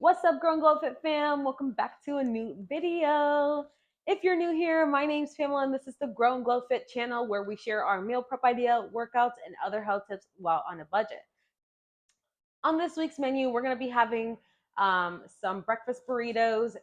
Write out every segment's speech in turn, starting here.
What's up, Grown Glow Fit fam? Welcome back to a new video. If you're new here, my name's Pamela and this is the Grown Glow Fit channel where we share our meal prep idea, workouts, and other health tips while on a budget. On this week's menu, we're going to be having some breakfast burritos,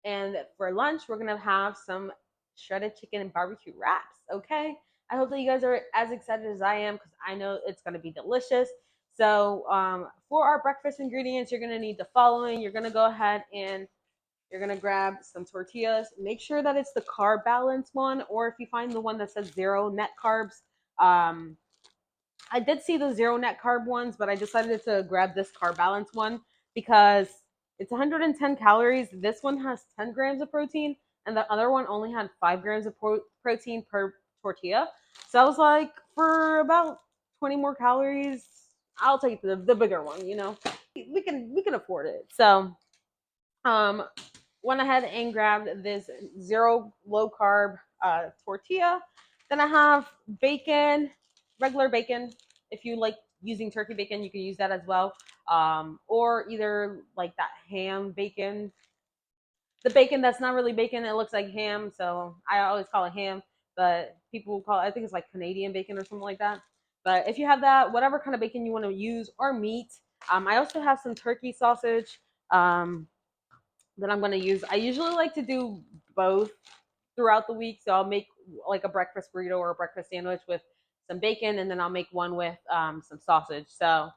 and for lunch, we're going to have some shredded chicken and barbecue wraps, okay? I hope that you guys are as excited as I am because I know it's going to be delicious. So for our breakfast ingredients, you're going to need the following. You're going to go ahead and you're going to grab some tortillas. Make sure that it's the carb balance one, or if you find the one that says zero net carbs. I did see the zero net carb ones, but I decided to grab this carb balance one because it's 110 calories. This one has 10 grams of protein, and the other one only had 5 grams of protein per tortilla. So I was like, for about 20 more calories, I'll take the bigger one. We can afford it. So went ahead and grabbed this zero low carb tortilla. Then I have bacon, regular bacon. If you like using turkey bacon, you can use that as well. Or either like that ham bacon. The bacon that's not really bacon, it looks like ham, so I always call it ham. But people call it, I think it's like Canadian bacon or something like that. But if you have that, whatever kind of bacon you want to use, or meat. I also have some turkey sausage. That I'm going to use. I usually like to do both throughout the week. So I'll make like a breakfast burrito or a breakfast sandwich with some bacon, and then I'll make one with some sausage. So,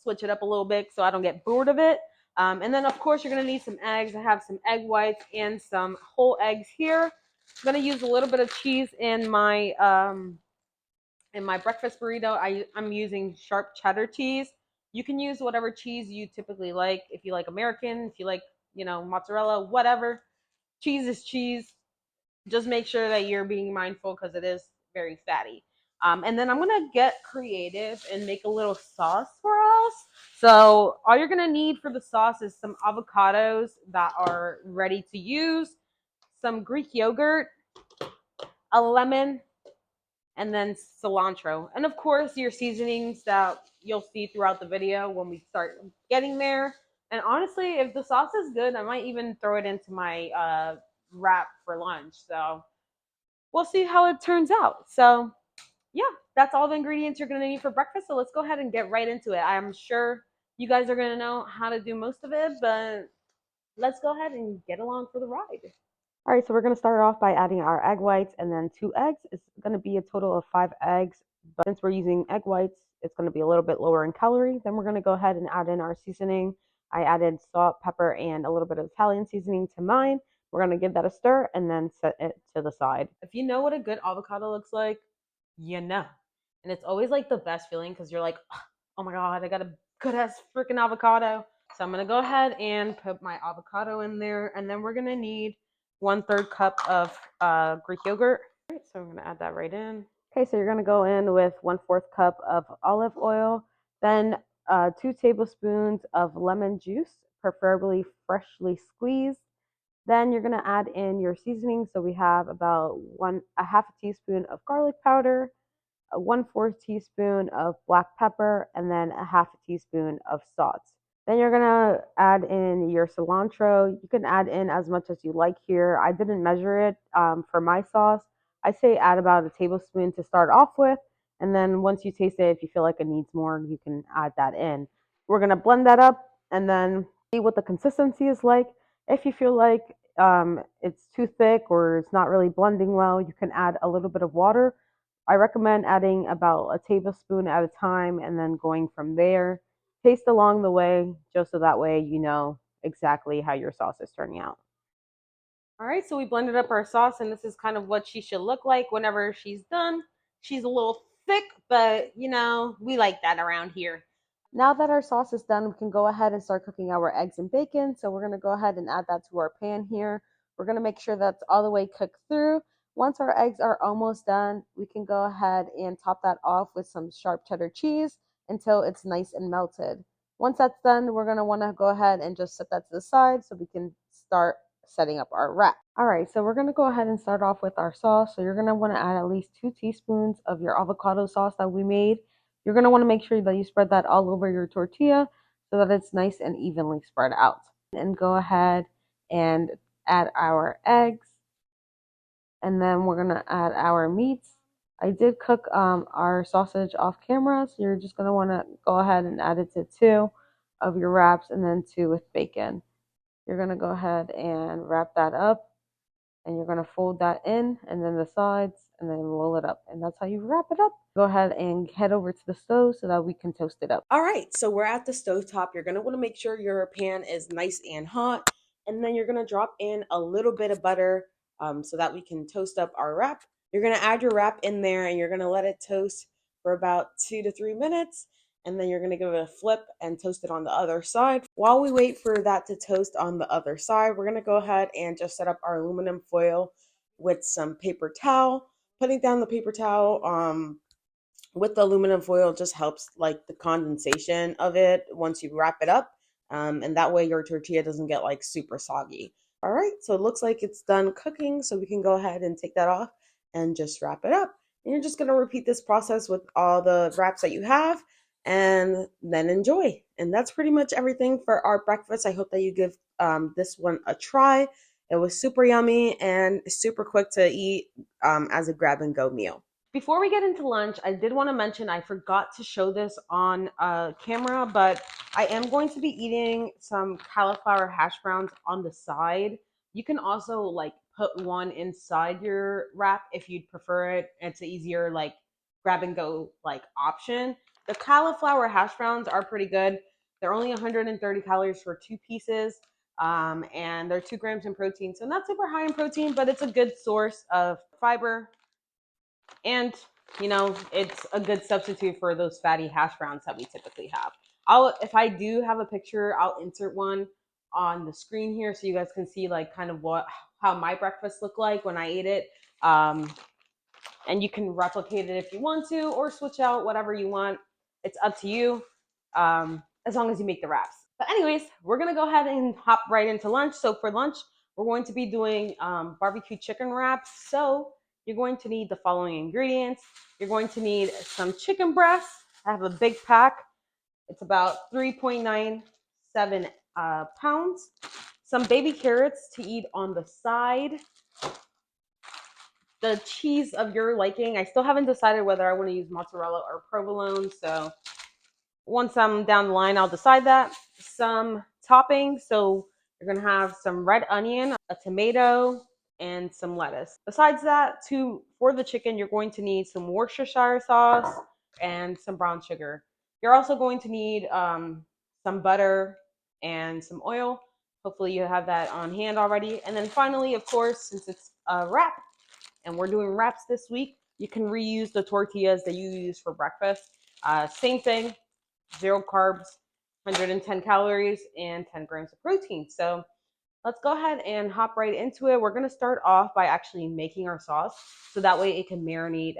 switch it up a little bit so I don't get bored of it. And then, of course, you're going to need some eggs. I have some egg whites and some whole eggs here. I'm going to use a little bit of cheese in my breakfast burrito. I'm using sharp cheddar cheese. You can use whatever cheese you typically like. If you like American, if you like, mozzarella, whatever. Cheese is cheese. Just make sure that you're being mindful because it is very fatty. And then I'm gonna get creative and make a little sauce for us. So all you're gonna need for the sauce is some avocados that are ready to use, some Greek yogurt, a lemon, and then cilantro. And of course, your seasonings that you'll see throughout the video when we start getting there. And honestly, if the sauce is good, I might even throw it into my wrap for lunch. So we'll see how it turns out. So yeah, that's all the ingredients you're gonna need for breakfast. So let's go ahead and get right into it. I'm sure you guys are gonna know how to do most of it, but let's go ahead and get along for the ride. All right, so we're going to start off by adding our egg whites and then 2 eggs. It's going to be a total of 5 eggs, but since we're using egg whites, it's going to be a little bit lower in calorie. Then we're going to go ahead and add in our seasoning. I added salt, pepper, and a little bit of Italian seasoning to mine. We're going to give that a stir and then set it to the side. If you know what a good avocado looks like, you know. And it's always like the best feeling because you're like, oh my God, I got a good ass freaking avocado. So I'm going to go ahead and put my avocado in there, and then we're going to need 1/3 cup of Greek yogurt. All right, so I'm going to add that right in. Okay, so you're going to go in with 1/4 cup of olive oil, then 2 tablespoons of lemon juice, preferably freshly squeezed. Then you're going to add in your seasoning. So we have about a half a teaspoon of garlic powder, a 1/4 teaspoon of black pepper, and then a half a teaspoon of salt. Then you're gonna add in your cilantro. You can add in as much as you like here. I didn't measure it for my sauce. I say add about a tablespoon to start off with, and then once you taste it, if you feel like it needs more, you can add that in. We're gonna blend that up and then see what the consistency is like. If you feel like it's too thick or it's not really blending well, you can add a little bit of water. I recommend adding about a tablespoon at a time and then going from there. Taste along the way, just so that way you know exactly how your sauce is turning out. All right, so we blended up our sauce, and this is kind of what she should look like whenever she's done. She's a little thick, but we like that around here. Now that our sauce is done, we can go ahead and start cooking our eggs and bacon. So we're going to go ahead and add that to our pan here. We're going to make sure that's all the way cooked through. Once our eggs are almost done, we can go ahead and top that off with some sharp cheddar cheese until it's nice and melted. Once that's done, we're going to want to go ahead and just set that to the side so we can start setting up our wrap. All right, so we're going to go ahead and start off with our sauce. So you're going to want to add at least 2 teaspoons of your avocado sauce that we made. You're going to want to make sure that you spread that all over your tortilla so that it's nice and evenly spread out. And go ahead and add our eggs, and then we're gonna add our meats. I did cook our sausage off camera, so you're just gonna want to go ahead and add it to 2 of your wraps, and then 2 with bacon. You're gonna go ahead and wrap that up, and you're gonna fold that in, and then the sides, and then roll it up, and that's how you wrap it up. Go ahead and head over to the stove so that we can toast it up. All right, so we're at the stove top. You're gonna want to make sure your pan is nice and hot, and then you're gonna drop in a little bit of butter, so that we can toast up our wrap. You're gonna add your wrap in there, and you're gonna let it toast for about 2 to 3 minutes, and then you're gonna give it a flip and toast it on the other side. While we wait for that to toast on the other side, we're gonna go ahead and just set up our aluminum foil with some paper towel. Putting down the paper towel with the aluminum foil just helps like the condensation of it once you wrap it up, and that way your tortilla doesn't get like super soggy. All right, so it looks like it's done cooking, so we can go ahead and take that off and just wrap it up. And you're just going to repeat this process with all the wraps that you have, and then enjoy. And that's pretty much everything for our breakfast. I hope that you give this one a try. It was super yummy and super quick to eat as a grab and go meal. Before we get into lunch, I did want to mention I forgot to show this on camera, but I am going to be eating some cauliflower hash browns on the side. You can also like put one inside your wrap if you'd prefer it. It's an easier like grab and go like option. The cauliflower hash browns are pretty good. They're only 130 calories for 2 pieces, and they're 2 grams in protein. So not super high in protein, but it's a good source of fiber. And it's a good substitute for those fatty hash browns that we typically have. If I do have a picture, I'll insert one on the screen here so you guys can see like kind of how my breakfast looked like when I ate it. And you can replicate it if you want to, or switch out whatever you want. It's up to you, as long as you make the wraps. But anyways, we're gonna go ahead and hop right into lunch. So for lunch, we're going to be doing barbecue chicken wraps. So you're going to need the following ingredients. You're going to need some chicken breast. I have a big pack. It's about 3.97 pounds. Some baby carrots to eat on the side. The cheese of your liking. I still haven't decided whether I want to use mozzarella or provolone. So once I'm down the line, I'll decide that. Some toppings. So you're going to have some red onion, a tomato, and some lettuce. Besides that, for the chicken, you're going to need some Worcestershire sauce and some brown sugar. You're also going to need some butter and some oil. Hopefully you have that on hand already. And then finally, of course, since it's a wrap and we're doing wraps this week, you can reuse the tortillas that you use for breakfast. Same thing, 0 carbs, 110 calories, and 10 grams of protein. So let's go ahead and hop right into it. We're going to start off by actually making our sauce, so that way it can marinate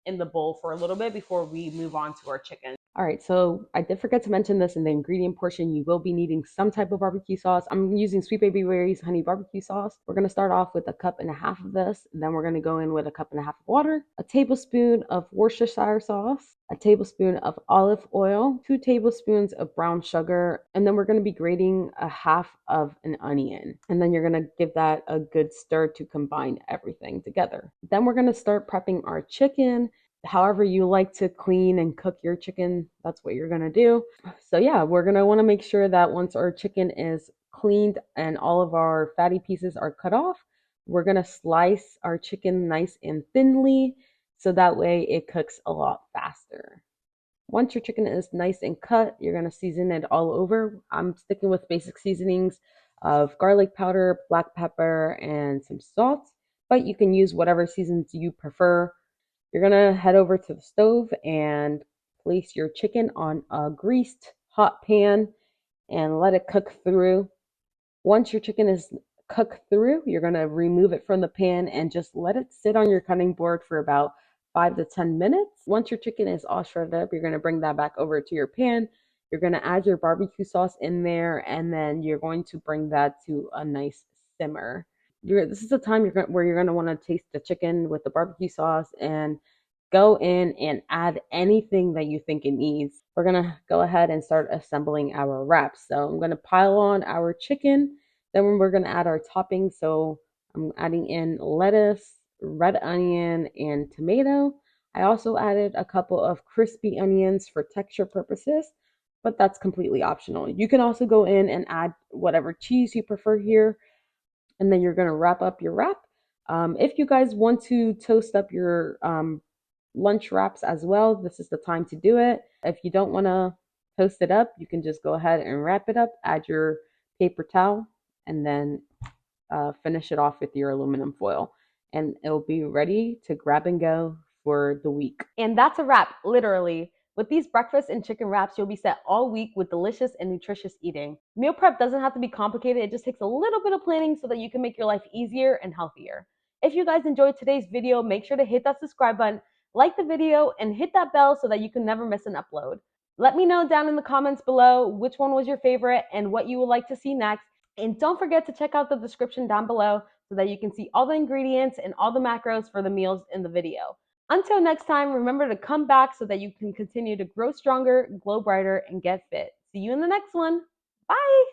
in the bowl for a little bit before we move on to our chicken. All right, so I did forget to mention this in the ingredient portion. You will be needing some type of barbecue sauce. I'm using Sweet Baby Ray's honey barbecue sauce. We're going to start off with 1.5 cups of this, and then we're going to go in with 1.5 cups of water, a tablespoon of Worcestershire sauce, a tablespoon of olive oil, 2 tablespoons of brown sugar, and then we're going to be grating 1/2 of an onion. And then you're going to give that a good stir to combine everything together. Then we're going to start prepping our chicken. However you like to clean and cook your chicken, that's what you're going to do. So yeah, we're going to want to make sure that once our chicken is cleaned and all of our fatty pieces are cut off, we're going to slice our chicken nice and thinly so that way it cooks a lot faster. Once your chicken is nice and cut, you're going to season it all over. I'm sticking with basic seasonings of garlic powder, black pepper, and some salt, but you can use whatever seasons you prefer. You're going to head over to the stove and place your chicken on a greased hot pan and let it cook through. Once your chicken is cooked through, you're going to remove it from the pan and just let it sit on your cutting board for about 5 to 10 minutes. Once your chicken is all shredded up, you're going to bring that back over to your pan. You're going to add your barbecue sauce in there, and then you're going to bring that to a nice simmer. This is the time where you're going to want to taste the chicken with the barbecue sauce, and go in and add anything that you think it needs. We're gonna go ahead and start assembling our wraps. So I'm gonna pile on our chicken, then we're gonna add our toppings. So I'm adding in lettuce, red onion, and tomato. I also added a couple of crispy onions for texture purposes, but that's completely optional. You can also go in and add whatever cheese you prefer here, and then you're gonna wrap up your wrap. If you guys want to toast up your lunch wraps as well, this is the time to do it. If you don't want to toast it up, you can just go ahead and wrap it up, add your paper towel, and then finish it off with your aluminum foil. And it'll be ready to grab and go for the week. And that's a wrap, literally. With these breakfast and chicken wraps, you'll be set all week with delicious and nutritious eating. Meal prep doesn't have to be complicated, it just takes a little bit of planning so that you can make your life easier and healthier. If you guys enjoyed today's video, make sure to hit that subscribe button, like the video, and hit that bell so that you can never miss an upload. Let me know down in the comments below which one was your favorite and what you would like to see next. And don't forget to check out the description down below so that you can see all the ingredients and all the macros for the meals in the video. Until next time, remember to come back so that you can continue to grow stronger, glow brighter, and get fit. See you in the next one. Bye!